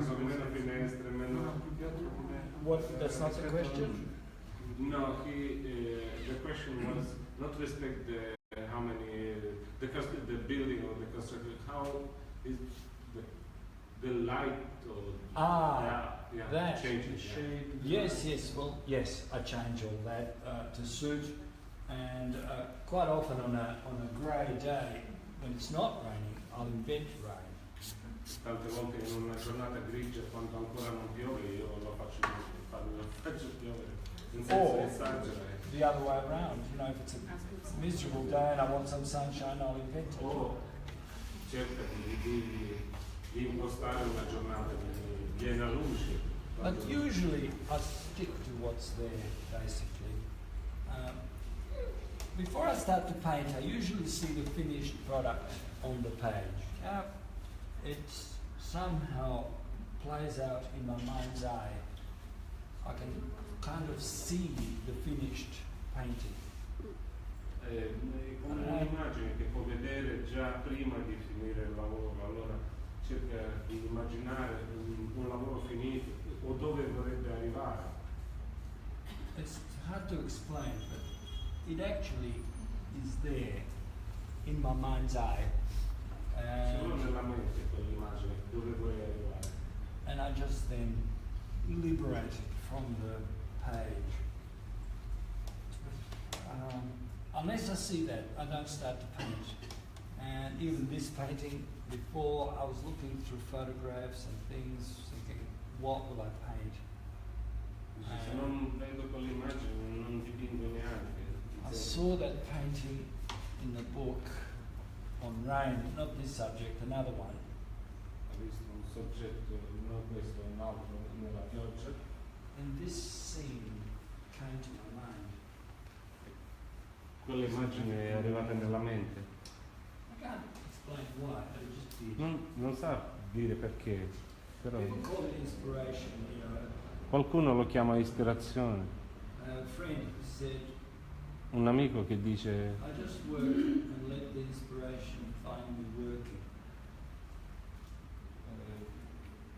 sono meno finestre, meno... What? That's not the question. No, the question was not respect the how many the building or the construction. How is the light or that changes? Yes, yes. Well, yes. I change all that to suit, and quite often on a grey day when it's not raining, I'll invent rain. Tante volte in una giornata grigia quando ancora non piove io lo faccio piovere. Or the other way around, you know, if it's a miserable day and I want some sunshine, I'll invent it. O cerca di impostare una giornata di piena luce. But usually I stick to what's there, basically. Before I start to paint, I usually see the finished product on the page. It somehow plays out in my mind's eye. I can kind of see the finished painting. Come un'immagine che può vedere già prima di finire il lavoro, allora cerca di immaginare un lavoro finito o dove vorrebbe arrivare. It's hard to explain, but it actually is there in my mind's eye. Solo nella mente quell'immagine dove vuoi arrivare. And I just then liberate it from the page. Unless I see that, I don't start to paint. And even this painting, before I was looking through photographs and things, thinking, what will I paint? Se non vedo quell'immagine non dipingo neanche. I saw that painting in the book on rain, not this subject, another one. Ho visto un soggetto, non questo, un altro, nella pioggia. And this scene came to my mind. Quell'immagine è arrivata nella mente. I can't explain why, but it just did. Non sa dire perché, però People call it inspiration, you know. qualcuno lo chiama ispirazione. A friend said, Un amico che dice I just work and let the inspiration find me working.